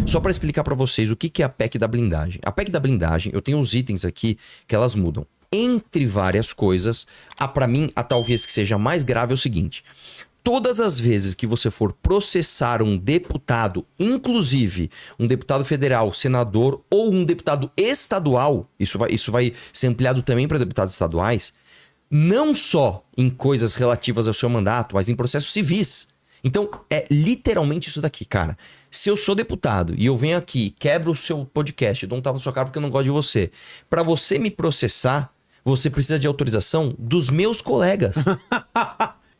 Só para explicar para vocês o que é a PEC da blindagem. A PEC da blindagem, eu tenho os itens aqui que elas mudam. Entre várias coisas, para mim, a talvez que seja mais grave é o seguinte: todas as vezes que você for processar um deputado, inclusive um deputado federal, senador ou um deputado estadual, isso vai ser ampliado também para deputados estaduais, não só em coisas relativas ao seu mandato, mas em processos civis. Então, é literalmente isso daqui, cara. Se eu sou deputado e eu venho aqui, quebro o seu podcast, dou um tapa na sua cara porque eu não gosto de você, para você me processar, você precisa de autorização dos meus colegas.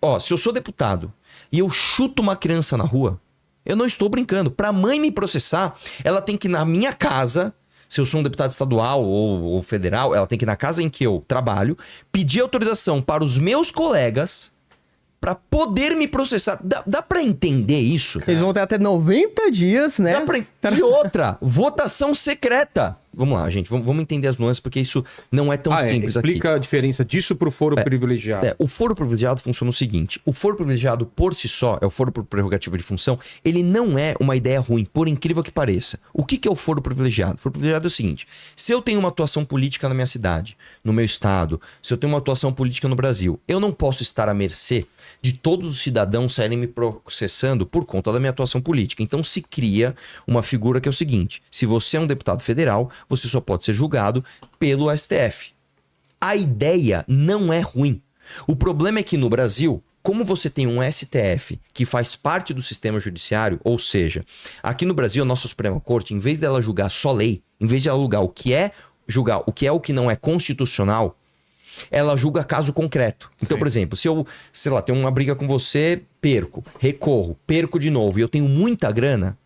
Ó, se eu sou deputado e eu chuto uma criança na rua, eu não estou brincando. Pra mãe me processar, ela tem que ir na minha casa, se eu sou um deputado estadual ou federal, ela tem que ir na casa em que eu trabalho, pedir autorização para os meus colegas pra poder me processar. Dá pra entender isso? Eles vão ter até 90 dias, né? E outra, votação secreta. Vamos lá, gente, vamos entender as nuances, porque isso não é tão simples aqui. Explica a diferença disso pro foro privilegiado. O foro privilegiado funciona o seguinte: o foro privilegiado por si só, é o foro por prerrogativa de função, ele não é uma ideia ruim, por incrível que pareça. O que é o foro privilegiado? O foro privilegiado é o seguinte: se eu tenho uma atuação política na minha cidade, no meu estado, se eu tenho uma atuação política no Brasil, eu não posso estar à mercê de todos os cidadãos saírem me processando por conta da minha atuação política. Então se cria uma figura que é o seguinte: se você é um deputado federal, você só pode ser julgado pelo STF. A ideia não é ruim. O problema é que no Brasil, como você tem um STF que faz parte do sistema judiciário, ou seja, aqui no Brasil a nossa Suprema Corte, em vez dela julgar só lei, em vez de ela julgar o que é o que não é constitucional, ela julga caso concreto. Então, por exemplo, se eu, sei lá, tenho uma briga com você, recorro, perco de novo e eu tenho muita grana,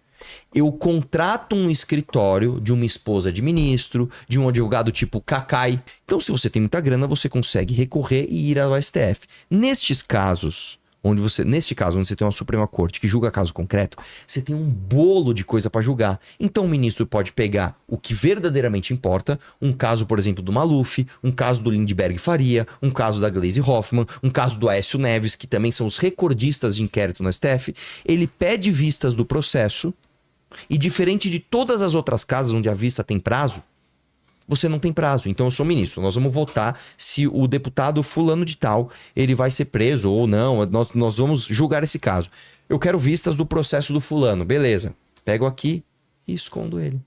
eu contrato um escritório de uma esposa de ministro, de um advogado tipo Cacai. Então, se você tem muita grana, você consegue recorrer e ir ao STF. Neste caso, onde você tem uma Suprema Corte que julga caso concreto, você tem um bolo de coisa para julgar. Então, o ministro pode pegar o que verdadeiramente importa, um caso, por exemplo, do Maluf, um caso do Lindbergh Faria, um caso da Gleisi Hoffmann, um caso do Aécio Neves, que também são os recordistas de inquérito no STF. Ele pede vistas do processo. E diferente de todas as outras casas onde a vista tem prazo, você não tem prazo. Então eu sou ministro, nós vamos votar se o deputado fulano de tal, ele vai ser preso ou não, nós vamos julgar esse caso. Eu quero vistas do processo do fulano, beleza. Pego aqui e escondo ele.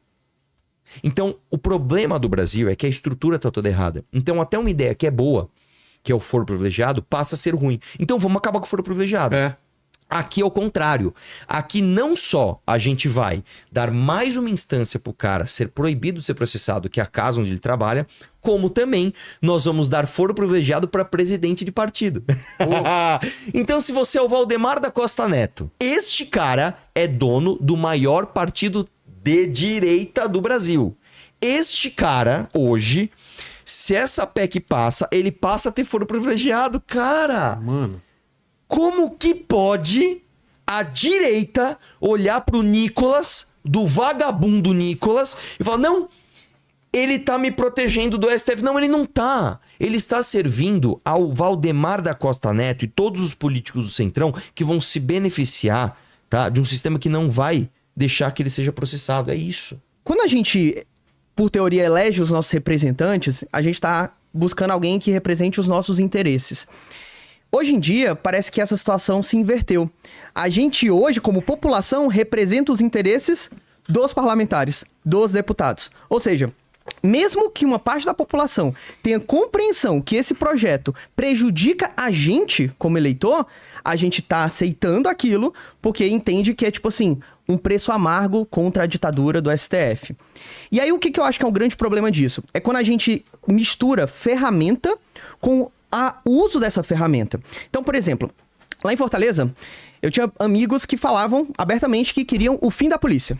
Então o problema do Brasil é que a estrutura está toda errada. Então até uma ideia que é boa, que é o foro privilegiado, passa a ser ruim. Então vamos acabar com o foro privilegiado. Aqui é o contrário. Aqui não só a gente vai dar mais uma instância para o cara ser proibido de ser processado, que é a casa onde ele trabalha, como também nós vamos dar foro privilegiado para presidente de partido. Então, se você é o Valdemar da Costa Neto, este cara é dono do maior partido de direita do Brasil. Este cara, hoje, se essa PEC passa, ele passa a ter foro privilegiado, cara. Mano. Como que pode a direita olhar pro Nicolas, do vagabundo Nicolas, e falar, não, ele tá me protegendo do STF. Não, ele não tá. Ele está servindo ao Valdemar da Costa Neto e todos os políticos do Centrão que vão se beneficiar, tá, de um sistema que não vai deixar que ele seja processado. É isso. Quando a gente, por teoria, elege os nossos representantes, a gente tá buscando alguém que represente os nossos interesses. Hoje em dia, parece que essa situação se inverteu. A gente hoje, como população, representa os interesses dos parlamentares, dos deputados. Ou seja, mesmo que uma parte da população tenha compreensão que esse projeto prejudica a gente como eleitor, a gente tá aceitando aquilo porque entende que é, tipo assim, um preço amargo contra a ditadura do STF. E aí, o que eu acho que é um grande problema disso? É quando a gente mistura ferramenta com o uso dessa ferramenta. Então, por exemplo, lá em Fortaleza, eu tinha amigos que falavam abertamente que queriam o fim da polícia.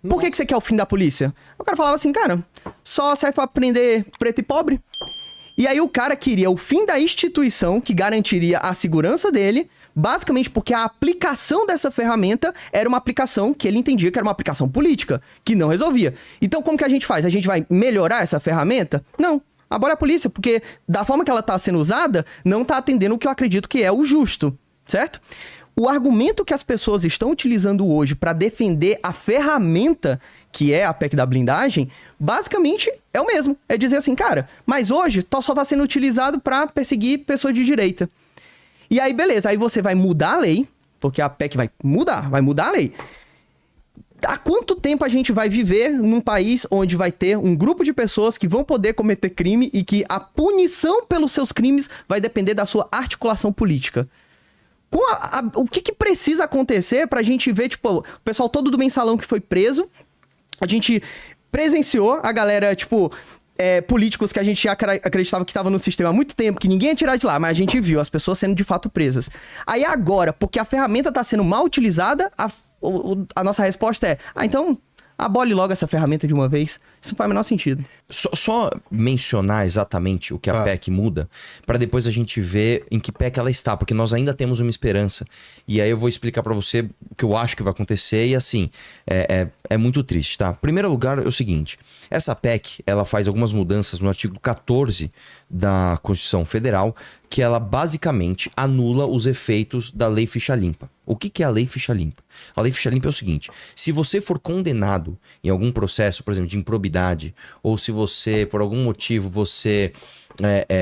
Por que você quer o fim da polícia? O cara falava assim, cara, só serve pra prender preto e pobre. E aí o cara queria o fim da instituição que garantiria a segurança dele, basicamente porque a aplicação dessa ferramenta era uma aplicação que ele entendia que era uma aplicação política, que não resolvia. Então, como que a gente faz? A gente vai melhorar essa ferramenta? Não. Abole a polícia, porque da forma que ela está sendo usada, não está atendendo o que eu acredito que é o justo, certo? O argumento que as pessoas estão utilizando hoje para defender a ferramenta que é a PEC da blindagem, basicamente é o mesmo. É dizer assim, cara, mas hoje só tá sendo utilizado para perseguir pessoas de direita. E aí, beleza, aí você vai mudar a lei, porque a PEC vai mudar a lei. Há quanto tempo a gente vai viver num país onde vai ter um grupo de pessoas que vão poder cometer crime e que a punição pelos seus crimes vai depender da sua articulação política? O que precisa acontecer pra gente ver, tipo, o pessoal todo do mensalão que foi preso, a gente presenciou a galera, tipo, políticos que a gente acreditava que estavam no sistema há muito tempo, que ninguém ia tirar de lá, mas a gente viu as pessoas sendo de fato presas. Aí agora, porque a ferramenta tá sendo mal utilizada, a nossa resposta é, então abole logo essa ferramenta de uma vez. Isso não faz o menor sentido. Só mencionar exatamente o que a PEC muda, para depois a gente ver em que PEC ela está, porque nós ainda temos uma esperança. E aí eu vou explicar para você o que eu acho que vai acontecer e assim, é muito triste, tá? Em primeiro lugar, é o seguinte, essa PEC, ela faz algumas mudanças no artigo 14 da Constituição Federal, que ela basicamente anula os efeitos da Lei Ficha Limpa. O que é a Lei Ficha Limpa? A Lei Ficha Limpa é o seguinte, se você for condenado em algum processo, por exemplo, de improbidade, ou se você, por algum motivo, você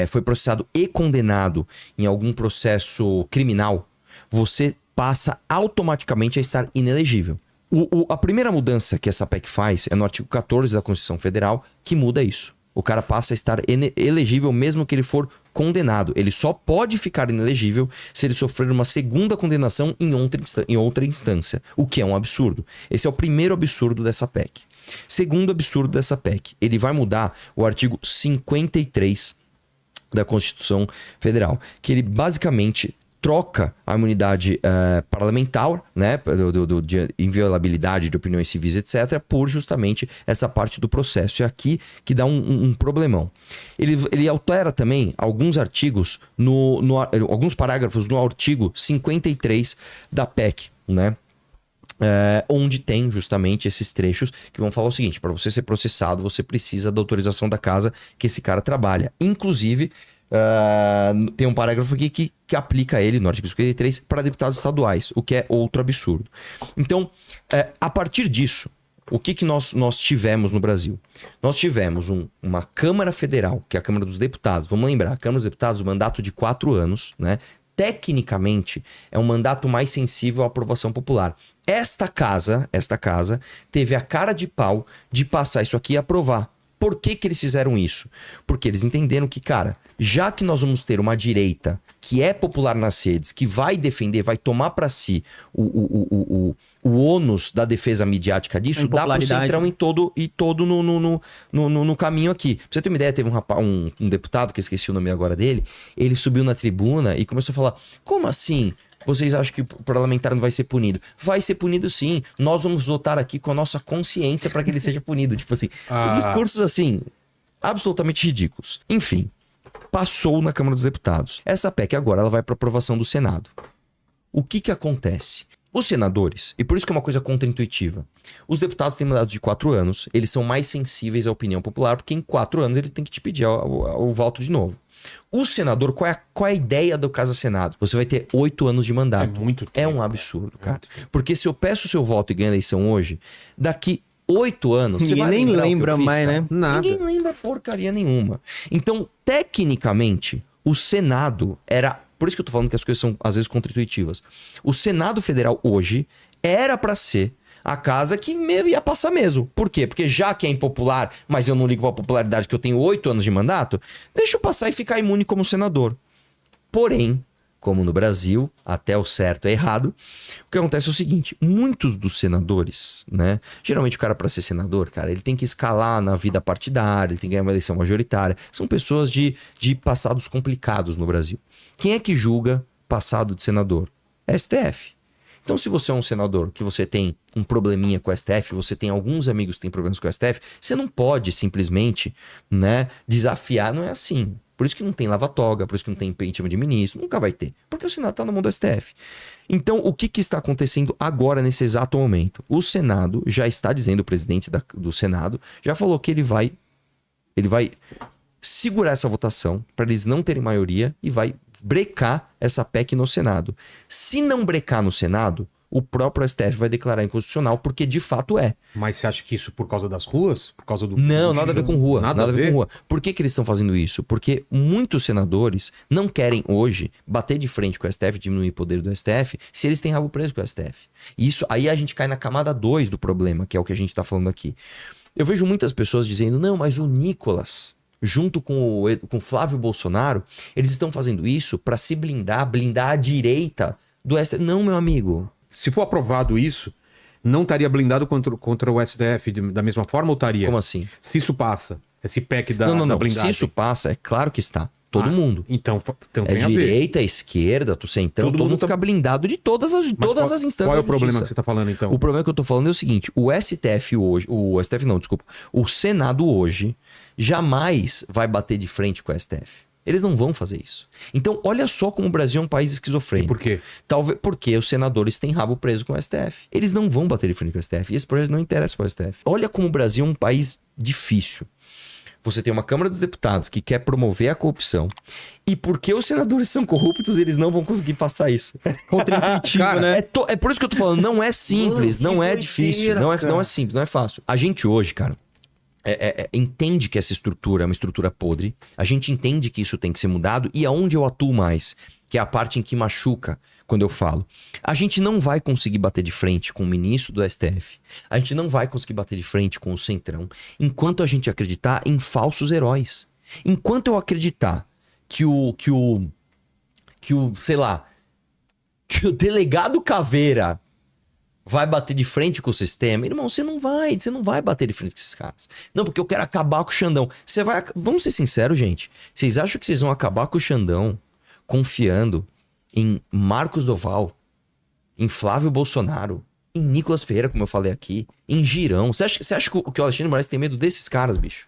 foi processado e condenado em algum processo criminal, você passa automaticamente a estar inelegível. A primeira mudança que essa PEC faz é no artigo 14 da Constituição Federal, que muda isso. O cara passa a estar elegível mesmo que ele for condenado. Ele só pode ficar inelegível se ele sofrer uma segunda condenação em outra instância, o que é um absurdo. Esse é o primeiro absurdo dessa PEC. Segundo absurdo dessa PEC, ele vai mudar o artigo 53 da Constituição Federal, que ele basicamente troca a imunidade parlamentar, né, de inviolabilidade de opiniões civis, etc., por justamente essa parte do processo. É aqui que dá um problemão. Ele altera também alguns artigos, alguns parágrafos no artigo 53 da PEC, né? Onde tem justamente esses trechos que vão falar o seguinte: para você ser processado, você precisa da autorização da casa que esse cara trabalha. Inclusive, tem um parágrafo aqui que aplica ele no artigo 53 para deputados estaduais, o que é outro absurdo. Então, a partir disso, o que nós tivemos no Brasil? Nós tivemos uma Câmara Federal, que é a Câmara dos Deputados. Vamos lembrar, a Câmara dos Deputados, o mandato de 4 anos, né? Tecnicamente, é um mandato mais sensível à aprovação popular. Esta casa teve a cara de pau de passar isso aqui e aprovar. Por que eles fizeram isso? Porque eles entenderam que, cara, já que nós vamos ter uma direita que é popular nas redes, que vai defender, vai tomar para si o ônus da defesa midiática disso, dá pro Centrão todo no caminho aqui. Pra você ter uma ideia, teve um deputado, que eu esqueci o nome agora dele, ele subiu na tribuna e começou a falar, como assim? Vocês acham que o parlamentar não vai ser punido? Vai ser punido sim. Nós vamos votar aqui com a nossa consciência para que ele seja punido. Tipo assim, os discursos assim, absolutamente ridículos. Enfim, passou na Câmara dos Deputados. Essa PEC agora ela vai para aprovação do Senado. O que acontece? Os senadores, e por isso que é uma coisa contraintuitiva, os deputados têm mandato de 4 anos, eles são mais sensíveis à opinião popular, porque em 4 anos ele tem que te pedir o voto de novo. O senador, qual é a ideia do Casa Senado? Você vai ter 8 anos de mandato. É muito tempo. É um absurdo, cara. Porque se eu peço o seu voto e ganho a eleição hoje, daqui 8 anos... Ninguém você vai nem lembra mais, cara? né? Nada. Ninguém lembra porcaria nenhuma. Então, tecnicamente, o Senado era... Por isso que eu tô falando que as coisas são, às vezes, contraintuitivas. O Senado Federal hoje era para ser a casa que ia passar mesmo. Por quê? Porque já que é impopular, mas eu não ligo pra popularidade que eu tenho 8 anos de mandato, deixa eu passar e ficar imune como senador. Porém, como no Brasil, até o certo é errado, o que acontece é o seguinte, muitos dos senadores, né? Geralmente o cara para ser senador, cara, ele tem que escalar na vida partidária, ele tem que ganhar uma eleição majoritária. São pessoas de passados complicados no Brasil. Quem é que julga passado de senador? É STF. Então, se você é um senador que você tem um probleminha com o STF, você tem alguns amigos que têm problemas com o STF, você não pode simplesmente, né, desafiar, não é assim. Por isso que não tem lava-toga, por isso que não tem impeachment de ministro, nunca vai ter. Porque o Senado está na mão do STF. Então, o que está acontecendo agora, nesse exato momento? O Senado já está dizendo, o presidente do Senado, já falou que ele vai segurar essa votação para eles não terem maioria e vai brecar essa PEC no Senado. Se não brecar no Senado, o próprio STF vai declarar inconstitucional, porque de fato é. Mas você acha que isso por causa das ruas? Por causa do... Não, nada a ver com rua. Nada a ver com rua. Por que eles estão fazendo isso? Porque muitos senadores não querem hoje bater de frente com o STF, diminuir o poder do STF, se eles têm rabo preso com o STF. E isso, aí a gente cai na camada 2 do problema, que é o que a gente está falando aqui. Eu vejo muitas pessoas dizendo, não, mas o Nicolas, junto com o Flávio Bolsonaro, eles estão fazendo isso para se blindar a direita do STF. Não, meu amigo. Se for aprovado isso, não estaria blindado contra o STF da mesma forma ou estaria? Como assim? Se isso passa, esse PEC da Não. blindagem. Se isso passa, é claro que está. Todo mundo. Então tem É a ver. direita, esquerda, tu centrão, todo mundo fica blindado de todas as instâncias. Qual é o da problema justiça. que você está falando, então? O problema que eu tô falando é o seguinte, o STF hoje, o Senado hoje jamais vai bater de frente com o STF. Eles não vão fazer isso. Então, olha só como o Brasil é um país esquizofrênico. E por quê? Talvez porque os senadores têm rabo preso com o STF. Eles não vão bater de frente com o STF. E esse projeto não interessa para o STF. Olha como o Brasil é um país difícil. Você tem uma Câmara dos Deputados que quer promover a corrupção. E porque os senadores são corruptos, eles não vão conseguir passar isso. Contra-intuitivo, Cara, né? É por isso que eu tô falando, não é simples, Mano, não é doideira, difícil, não é cara. simples, não é fácil. A gente hoje, cara, entende que essa estrutura é uma estrutura podre, a gente entende que isso tem que ser mudado, e aonde eu atuo mais, que é a parte em que machuca quando eu falo. A gente não vai conseguir bater de frente com o ministro do STF, a gente não vai conseguir bater de frente com o Centrão, enquanto a gente acreditar em falsos heróis. Enquanto eu acreditar que o delegado Caveira vai bater de frente com o sistema, irmão, você não vai bater de frente com esses caras. Não, porque eu quero acabar com o Xandão. Vamos ser sinceros, gente. Vocês acham que vocês vão acabar com o Xandão confiando em Marcos Doval, em Flávio Bolsonaro, em Nicolas Ferreira, como eu falei aqui, em Girão? Você acha que o Alexandre de Moraes tem medo desses caras, bicho?